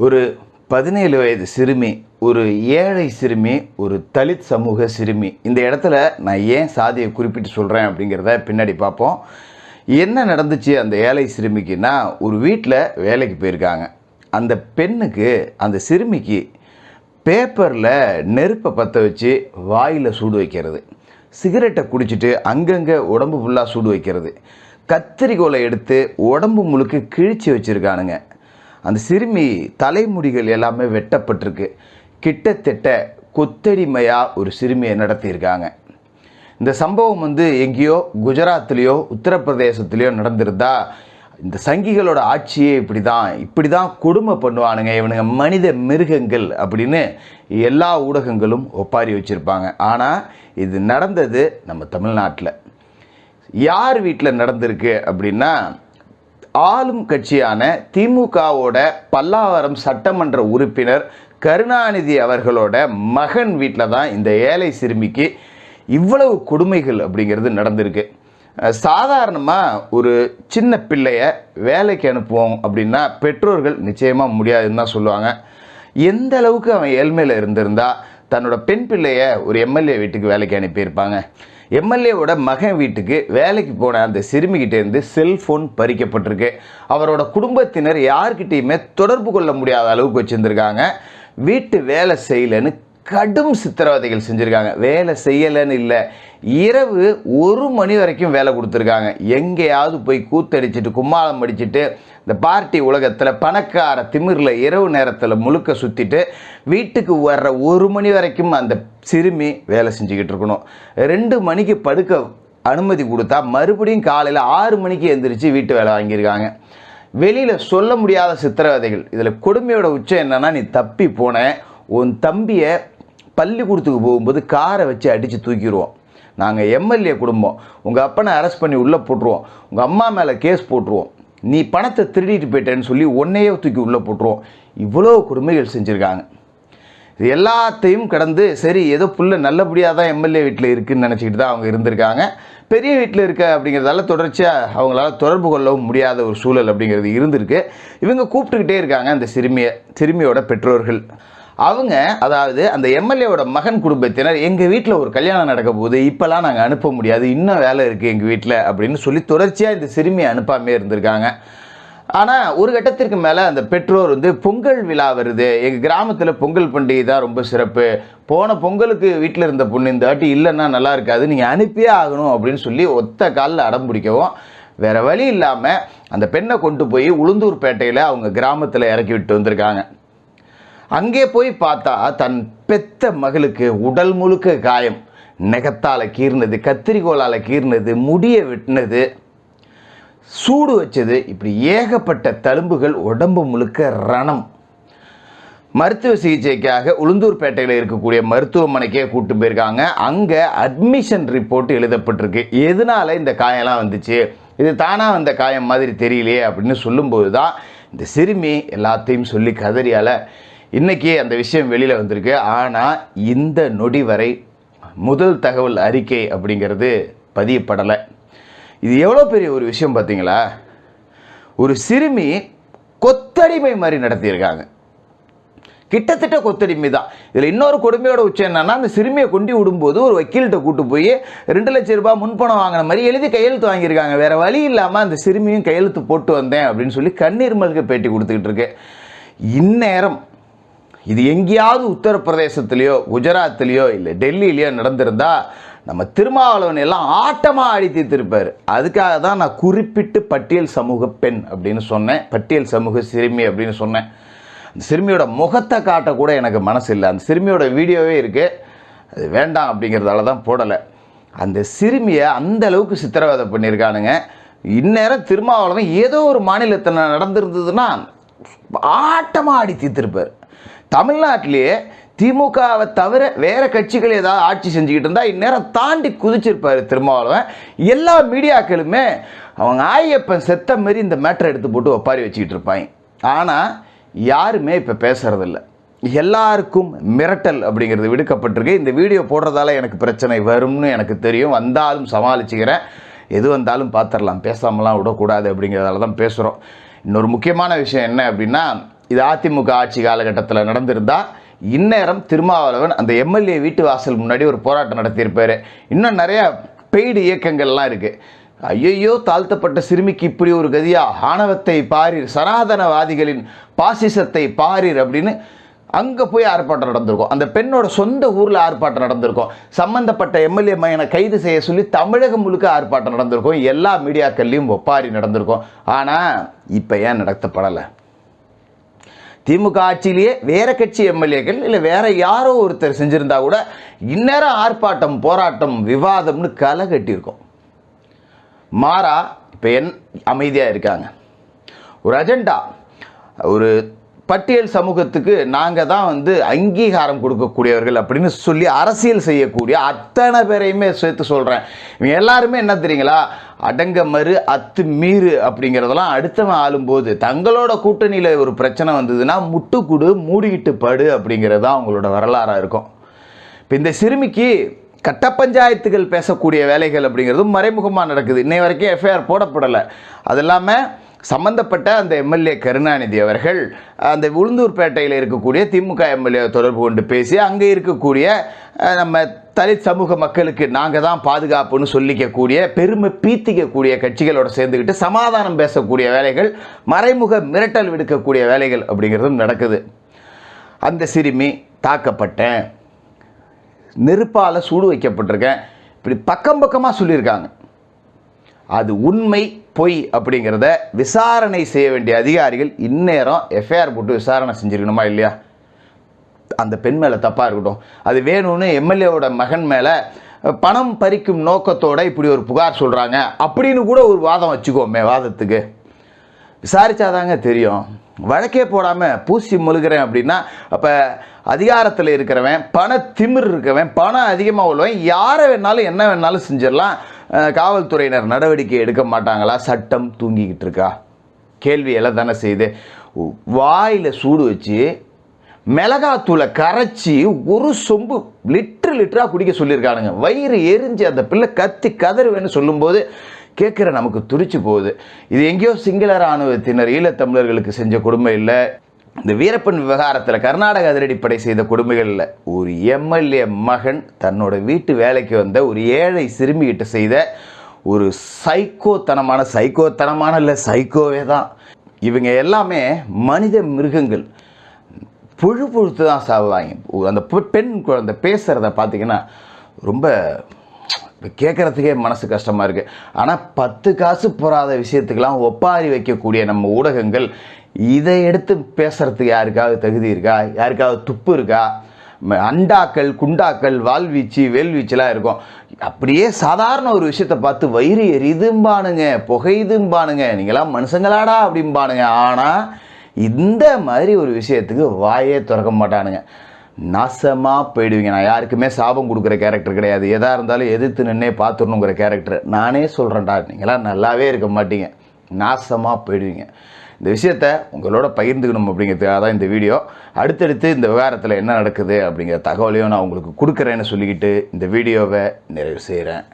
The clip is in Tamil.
ஒரு 17 வயது சிறுமி, ஒரு ஏழை சிறுமி, ஒரு தலித் சமூக சிறுமி. இந்த இடத்துல நான் ஏன் சாதியை குறிப்பிட்டு சொல்கிறேன் அப்படிங்கிறத பின்னாடி பார்ப்போம். என்ன நடந்துச்சு அந்த ஏழை சிறுமிக்குன்னா, ஒரு வீட்டில் வேலைக்கு போயிருக்காங்க. அந்த பெண்ணுக்கு, அந்த சிறுமிக்கு பேப்பரில் நெருப்பை பற்ற வச்சு வாயில் சூடு வைக்கிறது, சிகரெட்டை குடிச்சிட்டு அங்கங்கே உடம்பு ஃபுல்லாக சூடு வைக்கிறது, கத்திரிக்கோலை எடுத்து உடம்பு முழுக்க கிழிச்சு வச்சுருக்கானுங்க. அந்த சிறுமி தலைமுடிகள் எல்லாமே வெட்டப்பட்டிருக்கு. கிட்டத்தட்ட கொத்தடிமையாக ஒரு சிறுமியை நடத்தியிருக்காங்க. இந்த சம்பவம் எங்கேயோ குஜராத்லேயோ உத்தரப்பிரதேசத்துலேயோ நடந்திருந்தா, இந்த சங்கிகளோட ஆட்சியே இப்படி தான் கொடுமை பண்ணுவானுங்க, இவனுங்க மனித மிருகங்கள் அப்படின்னு எல்லா ஊடகங்களும் ஒப்பாரி வச்சுருப்பாங்க. ஆனால் இது நடந்தது நம்ம தமிழ்நாட்டில். யார் வீட்டில் நடந்திருக்கு அப்படின்னா, ஆளும் கட்சியான திமுகவோட பல்லாவரம் சட்டமன்ற உறுப்பினர் கருணாநிதி அவர்களோட மகன் வீட்டில் தான் இந்த ஏழை சிறுமிக்கு இவ்வளவு கொடுமைகள் அப்படிங்கிறது நடந்திருக்கு. சாதாரணமாக ஒரு சின்ன பிள்ளைய வேலைக்கு அனுப்புவோம் அப்படின்னா பெற்றோர்கள் நிச்சயமாக முடியாதுன்னு தான் சொல்லுவாங்க. எந்த அளவுக்கு அவன் ஏழ்மையில் இருந்திருந்தா தன்னோட பெண் பிள்ளைய ஒரு எம்எல்ஏ வீட்டுக்கு வேலைக்கு அனுப்பியிருப்பாங்க. எம்எல்ஏவோட மகன் வீட்டுக்கு வேலைக்கு போன அந்த சிறுமிகிட்டேருந்து செல்ஃபோன் பறிக்கப்பட்டிருக்கு. அவரோட குடும்பத்தினர் யார்கிட்டையுமே தொடர்பு கொள்ள முடியாத அளவுக்கு வச்சுருந்துருக்காங்க. வீட்டு வேலை செய்யலைன்னு கடும் சித்திரவதைகள் செஞ்சுருக்காங்க. வேலை செய்யலைன்னு இல்லை, இரவு 1 மணி வரைக்கும் வேலை கொடுத்துருக்காங்க. எங்கேயாவது போய் கூத்தடிச்சிட்டு கும்மாளம் அடிச்சுட்டு இந்த பார்ட்டி உலகத்தில் பணக்கார திமிரில் இரவு நேரத்தில் முழுக்க சுற்றிட்டு வீட்டுக்கு வர்ற 1 மணி வரைக்கும் அந்த சிறுமி வேலை செஞ்சுக்கிட்டு இருக்கணும். 2 மணிக்கு படுக்க அனுமதி கொடுத்தா மறுபடியும் காலையில் 6 மணிக்கு எழுந்திரிச்சு வீட்டு வேலை வாங்கியிருக்காங்க. வெளியில் சொல்ல முடியாத சித்திரவதைகள். இதில் கொடுமையோட உச்சம் என்னென்னா, நீ தப்பி போன உன் தம்பியை பள்ளிக்கூடத்துக்கு போகும்போது காரை வச்சு அடித்து தூக்கிடுவோம், நாங்கள் எம்எல்ஏ குடும்பம், உங்கள் அப்பனை அரெஸ்ட் பண்ணி உள்ளே போட்டுருவோம், உங்கள் அம்மா மேலே கேஸ் போட்டுருவோம், நீ பணத்தை திருடிட்டு போயிட்டேன்னு சொல்லி ஒன்னையே தூக்கி உள்ளே போட்டுருவோம். இவ்வளோ கொடுமைகள் செஞ்சுருக்காங்க. இது எல்லாத்தையும் கடந்து சரி ஏதோ புள்ள நல்லபடியாக தான் எம்எல்ஏ வீட்டில் இருக்குதுன்னு நினச்சிக்கிட்டு தான் அவங்க இருந்திருக்காங்க. பெரிய வீட்டில் இருக்க அப்படிங்கிறதால தொடர்ச்சியாக அவங்களால தொடர்பு கொள்ளவும் முடியாத ஒரு சூழல் அப்படிங்கிறது இருந்திருக்கு. இவங்க கூப்பிட்டுக்கிட்டே இருக்காங்க அந்த சிறுமியோட பெற்றோர்கள். அவங்க, அதாவது அந்த எம்எல்ஏவோட மகன் குடும்பத்தினர், எங்கள் வீட்டில் ஒரு கல்யாணம் நடக்க போகுது, இப்போலாம் நாங்கள் அனுப்ப முடியாது, இன்னும் வேலை இருக்குது எங்கள் வீட்டில் அப்படின்னு சொல்லி தொடர்ச்சியாக இந்த சிறுமியை அனுப்பாமே இருந்திருக்காங்க. ஆனால் ஒரு கட்டத்திற்கு மேலே அந்த பெற்றோர் பொங்கல் விழா வருது, எங்கள் கிராமத்தில் பொங்கல் பண்டிகை தான் ரொம்ப சிறப்பு, போன பொங்கலுக்கு வீட்டில் இருந்த பொண்ணு இந்த வாட்டி இல்லைன்னா நல்லா இருக்காது, நீங்கள் அனுப்பியே ஆகணும் அப்படின்னு சொல்லி ஒத்த காலில் அடம் பிடிக்கவும் வேறு வழி இல்லாமல் அந்த பெண்ணை கொண்டு போய் உளுந்தூர்பேட்டையில் அவங்க கிராமத்தில் இறக்கி விட்டு வந்திருக்காங்க. அங்கே போய் பார்த்தா தன் பெத்த மகளுக்கு உடல் முழுக்க காயம், நெகத்தால் கீர்னது, கத்திரிக்கோளால் கீர்னது, முடியை வெட்டினது, சூடு வச்சது, இப்படி ஏகப்பட்ட தழும்புகள், உடம்பு முழுக்க ரணம். மருத்துவ சிகிச்சைக்காக உளுந்தூர்பேட்டையில் இருக்கக்கூடிய மருத்துவமனைக்கே கூட்டு போயிருக்காங்க. அங்கே அட்மிஷன் ரிப்போர்ட் எழுதப்பட்டிருக்கு. எதனால இந்த காயம்லாம் வந்துச்சு, இது தானாக வந்த காயம் மாதிரி தெரியலையே அப்படின்னு சொல்லும்போது தான் இந்த சிறுமி எல்லாத்தையும் சொல்லி கதறியால் இன்றைக்கி அந்த விஷயம் வெளியில் வந்திருக்கு. ஆனால் இந்த நொடி வரை முதல் தகவல் அறிக்கை அப்படிங்கிறது பதியப்படலை. இது எவ்வளோ பெரிய ஒரு விஷயம் பார்த்தீங்களா? ஒரு சிறுமி கொத்தடிமை மாதிரி நடத்தியிருக்காங்க. கிட்டத்தட்ட கொத்தடிமை தான். இதில் இன்னொரு கொடுமையோட உச்சம் என்னன்னா, அந்த சிறுமியை கொண்டு விடும்போது ஒரு வக்கீல்கிட்ட கூட்டு போய் 2 லட்சம் ரூபாய் முன்பணம் வாங்கின மாதிரி எழுதி கையெழுத்து வாங்கியிருக்காங்க. வேறு வழி இல்லாமல் அந்த சிறுமியும் கையெழுத்து போட்டு வந்தேன் அப்படின்னு சொல்லி கண்ணீர் மல்க பேட்டி கொடுத்துக்கிட்டு இருக்கு. இந்நேரம் இது எங்கேயாவது உத்தரப்பிரதேசத்துலேயோ குஜராத்லேயோ இல்லை டெல்லியிலையோ நடந்திருந்தா நம்ம திருமாவளவன் எல்லாம் ஆட்டமாக ஆடி தீர்த்திருப்பார். அதுக்காக தான் நான் குறிப்பிட்டு பட்டியல் சமூக பெண் அப்படின்னு சொன்னேன், பட்டியல் சமூக சிறுமி அப்படின்னு சொன்னேன். அந்த சிறுமியோட முகத்தை காட்ட கூட எனக்கு மனசு இல்லை. அந்த சிறுமியோட வீடியோவே இருக்குது, அது வேண்டாம் அப்படிங்கிறதால தான் போடலை. அந்த சிறுமியை அந்த அளவுக்கு சித்திரவதை பண்ணியிருக்கானுங்க. இந்நேரம் திருமாவளவன் ஏதோ ஒரு மாநிலத்தில் நடந்திருந்ததுன்னா ஆட்டமாக ஆடி தீர்த்திருப்பார். தமிழ்நாட்டிலேயே திமுகவை தவிர வேறு கட்சிகள் ஏதாவது ஆட்சி செஞ்சுக்கிட்டு இருந்தால் இந்நேரம் தாண்டி குதிச்சிருப்பார் திருமாவளவன். எல்லா மீடியாக்களுமே அவங்க ஆயப்பன் செத்த மாரி இந்த மேட்டரை எடுத்து போட்டு ஒப்பாரி வச்சுக்கிட்டு இருப்பாங்க. ஆனால் யாருமே இப்போ பேசுகிறதில்ல. எல்லாருக்கும் மிரட்டல் அப்படிங்கிறது விடுக்கப்பட்டிருக்கு. இந்த வீடியோ போடுறதால எனக்கு பிரச்சனை வரும்னு எனக்கு தெரியும், வந்தாலும் சமாளிச்சுக்கிறேன். எது வந்தாலும் பார்த்துடலாம், பேசாமலாம் விடக்கூடாது அப்படிங்கிறதால தான் பேசுகிறோம். இன்னொரு முக்கியமான விஷயம் என்ன அப்படின்னா, இது அதிமுக ஆட்சி காலகட்டத்தில் நடந்திருந்தா இந்நேரம் திருமாவளவன் அந்த எம்எல்ஏ வீட்டு வாசல் முன்னாடி ஒரு போராட்டம் நடத்தியிருப்பார். இன்னும் நிறையா பெய்டு இயக்கங்கள்லாம் இருக்குது. ஐயையோ, தாழ்த்தப்பட்ட சிறுமிக்கு இப்படி ஒரு கதியா, ஆணவத்தை பாரீர், சனாதனவாதிகளின் பாசிசத்தை பாரீர் அப்படின்னு அங்கே போய் ஆர்ப்பாட்டம் நடந்திருக்கும். அந்த பெண்ணோட சொந்த ஊரில் ஆர்ப்பாட்டம் நடந்திருக்கும். சம்பந்தப்பட்ட எம்எல்ஏ மையனை கைது செய்ய சொல்லி தமிழகம் முழுக்க ஆர்ப்பாட்டம் நடந்திருக்கும். எல்லா மீடியாக்கள்லையும் ஒப்பாரி நடந்திருக்கும். ஆனால் இப்போ ஏன் நடத்தப்படலை? திமுக ஆட்சியிலேயே வேற கட்சி எம்எல்ஏக்கள் இல்லை வேற யாரோ ஒருத்தர் செஞ்சிருந்தா கூட இந்நேரம் ஆர்ப்பாட்டம், போராட்டம், விவாதம்னு களை கட்டியிருக்கோம். மாறா இப்போ அமைதியாக இருக்காங்க. ஒரு அஜெண்டா, ஒரு பட்டியல் சமூகத்துக்கு நாங்கள் தான் அங்கீகாரம் கொடுக்கக்கூடியவர்கள் அப்படின்னு சொல்லி அரசியல் செய்யக்கூடிய அத்தனை பேரையுமே சேர்த்து சொல்கிறேன். இவங்க எல்லாருமே என்ன தெரியுங்களா, அடங்க மறு அத்து மீறு அப்படிங்கிறதெல்லாம் அடுத்தவன் ஆளும்போது தங்களோட கூட்டணியில் ஒரு பிரச்சனை வந்ததுன்னா முட்டுக்குடு மூடிக்கிட்டு படு அப்படிங்கிறது தான் அவங்களோட வரலாறாக இருக்கும். இப்போ இந்த சிறுமிக்கு கட்ட பஞ்சாயத்துகள் பேசக்கூடிய வேலைகள் அப்படிங்கிறதும் மறைமுகமாக நடக்குது. இன்னை வரைக்கும் எஃப்ஐஆர் போடப்படலை. அது இல்லாமல் சம்பந்தப்பட்ட அந்த எம்எல்ஏ கருணாநிதி அவர்கள் அந்த உளுந்தூர்பேட்டையில் இருக்கக்கூடிய திமுக எம்எல்ஏ தொடர்பு கொண்டு பேசி அங்கே இருக்கக்கூடிய நம்ம தலித் சமூக மக்களுக்கு நாங்கள் தான் பாதுகாப்புன்னு சொல்லிக்கக்கூடிய பெருமை பீத்திக்கக்கூடிய கட்சிகளோடு சேர்ந்துக்கிட்டு சமாதானம் பேசக்கூடிய வேலைகள், மறைமுக மிரட்டல் விடுக்கக்கூடிய வேலைகள் அப்படிங்கிறதும் நடக்குது. அந்த சிறுமி தாக்கப்பட்டேன், நெருப்பால் சூடு வைக்கப்பட்டிருக்கேன், இப்படி பக்கம் பக்கமாக சொல்லியிருக்காங்க. அது உண்மை பொய் அப்படிங்கிறத விசாரணை செய்ய வேண்டிய அதிகாரிகள் இந்நேரம் எஃப்ஐஆர் போட்டு விசாரணை செஞ்சுருக்கணுமா இல்லையா? அந்த பெண் மேலே தப்பாக இருக்கட்டும், அது வேணும்னு எம்எல்ஏவோட மகன் மேலே பணம் பறிக்கும் நோக்கத்தோடு இப்படி ஒரு புகார் சொல்கிறாங்க அப்படின்னு கூட ஒரு வாதம் வச்சுக்கோமே. வாதத்துக்கு விசாரித்தாதாங்க தெரியும். வழக்கே போடாமல் பூசி முழுகிறேன் அப்படின்னா அப்போ அதிகாரத்தில் இருக்கிறவன், பண திமிர் இருக்கவன், பணம் அதிகமாக உள்ளவன் யாரை வேணாலும் என்ன வேணாலும் செஞ்சிடலாம். காவல்துறையினர் நடவடிக்கை எடுக்க மாட்டாங்களா? சட்டம் தூங்கிக்கிட்டு இருக்கா? கேள்வி எல்லாம் தானே செய்யுது. வாயில் சூடு வச்சு மிளகாத்தூளை கரைச்சி ஒரு சொம்பு லிட்டராக குடிக்க சொல்லியிருக்கானுங்க. வயிறு எரிஞ்சு அந்த பிள்ளை கத்தி கதறுவேன்னு சொல்லும்போது கேட்குற நமக்கு துடிச்சு போகுது. இது எங்கேயோ சிங்கள இராணுவத்தினர் ஈழத்தமிழர்களுக்கு செஞ்ச கொடுமை இல்லை, இந்த வீரப்பன் விவகாரத்தில் கர்நாடக அதிரடிப்படை செய்த கொடுமைகள் இல்லை. ஒரு எம்எல்ஏ மகன் தன்னோட வீட்டு வேலைக்கு வந்த ஒரு ஏழை சிறுமிகிட்ட செய்த ஒரு சைக்கோத்தனமான இல்லை, சைக்கோவே தான். இவங்க எல்லாமே மனித மிருகங்கள். புழுத்து தான் சாவுவாங்க. அந்த பெண் குழந்தை பேசுகிறத பார்த்திங்கன்னா ரொம்ப கேட்குறதுக்கே மனசு கஷ்டமாக இருக்குது. ஆனால் 10 காசு போகாத விஷயத்துக்கெல்லாம் ஒப்பாரி வைக்கக்கூடிய நம்ம ஊடகங்கள் இதை எடுத்து பேசுகிறதுக்கு யாருக்காவது தகுதி இருக்கா? யாருக்காவது துப்பு இருக்கா? அண்டாக்கள், குண்டாக்கள், வால்வீச்சு, வேல்வீச்செலாம் இருக்கும். அப்படியே சாதாரண ஒரு விஷயத்தை பார்த்து வயிறு எரிதும்பானுங்க, புகையுதும்பானுங்க, நீங்களாம் மனுஷங்களாடா அப்படிம்பானுங்க. ஆனால் இந்த மாதிரி ஒரு விஷயத்துக்கு வாயே திறக்க மாட்டானுங்க. நாசமாக போயிடுவீங்க. நான் யாருக்குமே சாபம் கொடுக்குற கேரக்டர் கிடையாது. எதாக இருந்தாலும் எதிர்த்து நின்னே பார்த்துடணுங்கிற கேரக்டர். நானே சொல்கிறேன்டா, நீங்களாம் நல்லாவே இருக்க மாட்டீங்க, நாசமாக போயிடுவீங்க. இந்த விஷயத்தை உங்களோட பகிர்ந்துக்கணும் அப்படிங்கிறதுக்காக தான் இந்த வீடியோ. அடுத்தடுத்து இந்த விவகாரத்தில் என்ன நடக்குது அப்படிங்கிற தகவலையும் நான் உங்களுக்கு கொடுக்குறேன்னு சொல்லிக்கிட்டு இந்த வீடியோவை நிறைவு செய்கிறேன்.